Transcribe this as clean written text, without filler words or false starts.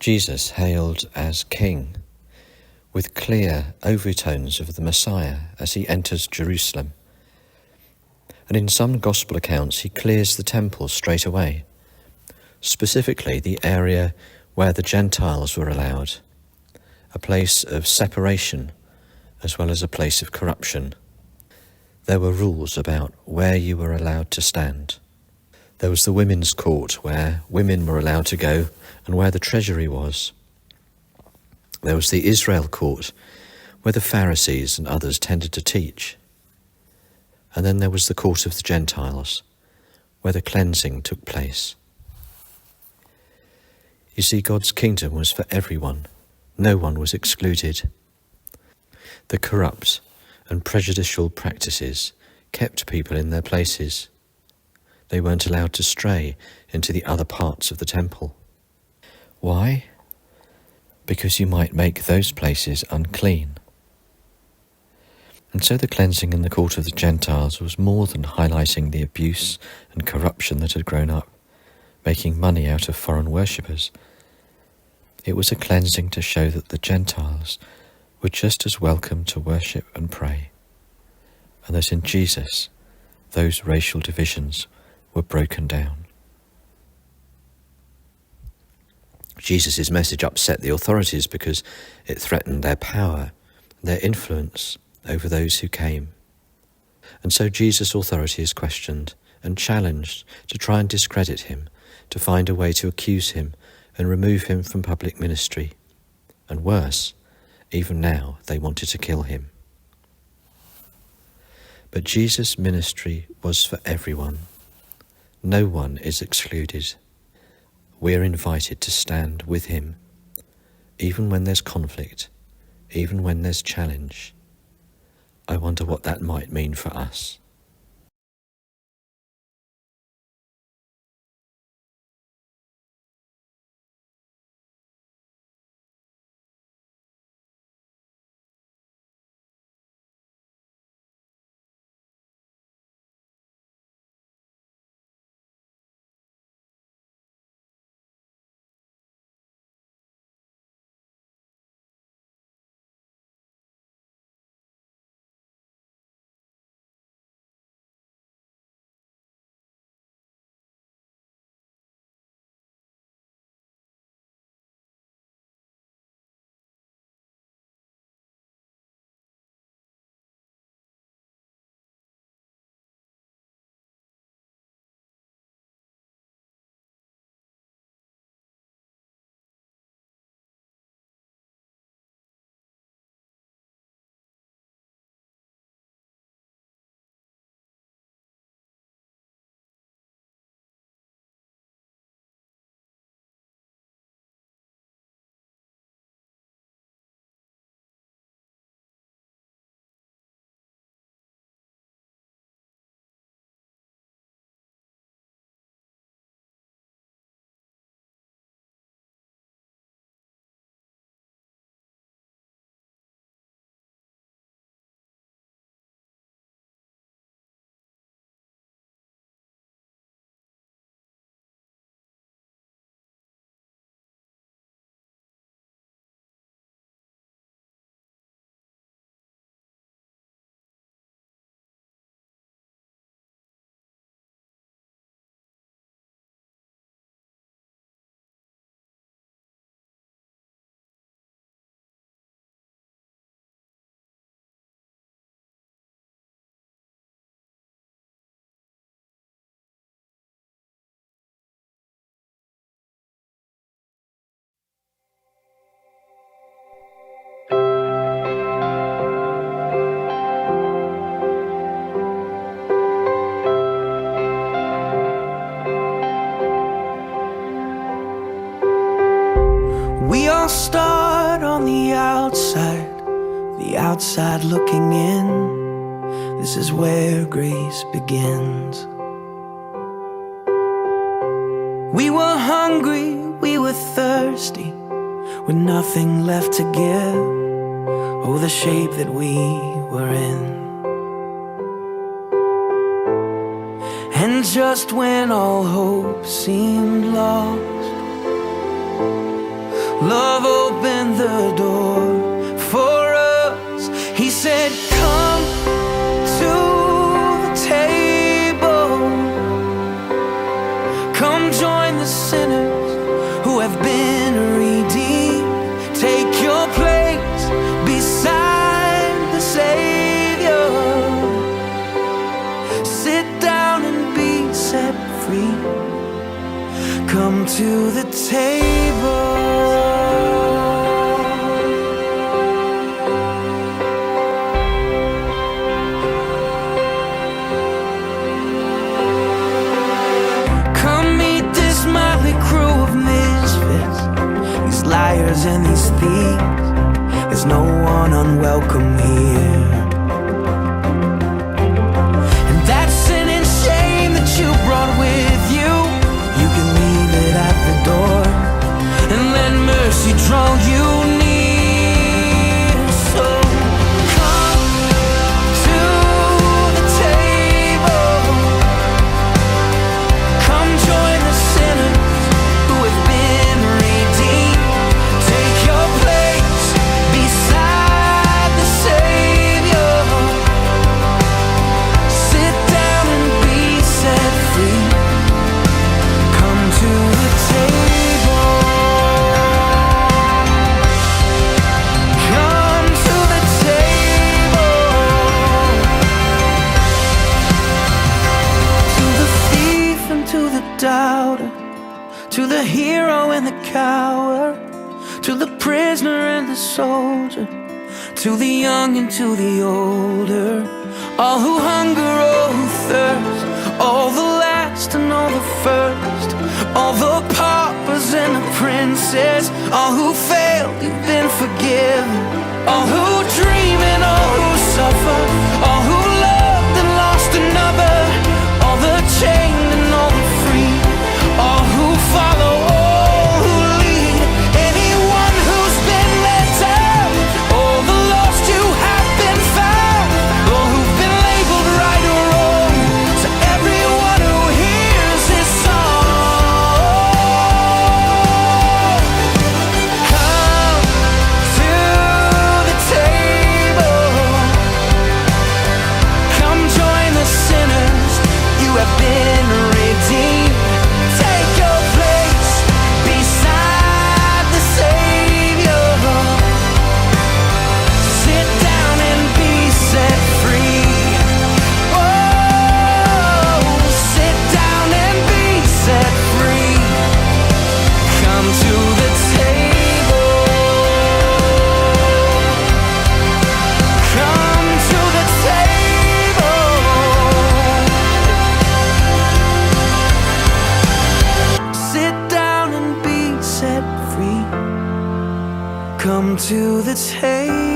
Jesus hailed as King, with clear overtones of the Messiah as he enters Jerusalem. And in some gospel accounts, he clears the temple straight away, specifically the area where the Gentiles were allowed, a place of separation as well as a place of corruption. There were rules about where you were allowed to stand. There was the women's court where women were allowed to go and where the treasury was. There was the Israel court where the Pharisees and others tended to teach. And then there was the court of the Gentiles where the cleansing took place. You see, God's kingdom was for everyone. No one was excluded. The corrupt and prejudicial practices kept people in their places. They weren't allowed to stray into the other parts of the temple. Why? Because you might make those places unclean. And so the cleansing in the court of the Gentiles was more than highlighting the abuse and corruption that had grown up, making money out of foreign worshippers. It was a cleansing to show that the Gentiles were just as welcome to worship and pray, and that in Jesus those racial divisions were broken down. Jesus' message upset the authorities because it threatened their power, their influence over those who came. And so Jesus' authority is questioned and challenged to try and discredit him, to find a way to accuse him and remove him from public ministry. And worse, even now they wanted to kill him. But Jesus' ministry was for everyone. No one is excluded. We're invited to stand with him, even when there's conflict, even when there's challenge. I wonder what that might mean for us. We all start on the outside looking in. This is where grace begins. We were hungry, we were thirsty, with nothing left to give. Oh, the shape that we were in. And just when all hope seemed lost, Love opened the door for us. He said, come to the table. Come join the sinners who have been redeemed. Take your place beside the Savior. Sit down and be set free. Come to the table. Come meet this motley crew of misfits, these liars and these thieves. There's no one unwelcome here. And that sin and shame that you brought with you, you can leave it at the door and let mercy draw you near. So come to the table. Come join the sinners who have been redeemed. Take your place beside the Savior. Sit down and be set free. Come to the table. Come to the table. To the thief and to the doubter, to the hero and the coward, to the prisoner and the soldier, to the young and to the older, all who hunger, all who thirst, all the last and all the first, all the paupers and the princes, all who failed, you've been forgiven, all who dream and all who suffer, all who loved and lost another, all the chained and all the free, all who follow, all who lead, anyone who's been let down, all the lost you have been found, all who've been labeled right or wrong, to everyone who hears this song. Come to the table. Come join the sinners, you have been redeemed. Take your place beside the Savior. Sit down and be set free. Oh, sit down and be set free. Come to the table. Come to the table. Sit down and be set free. Come to the table.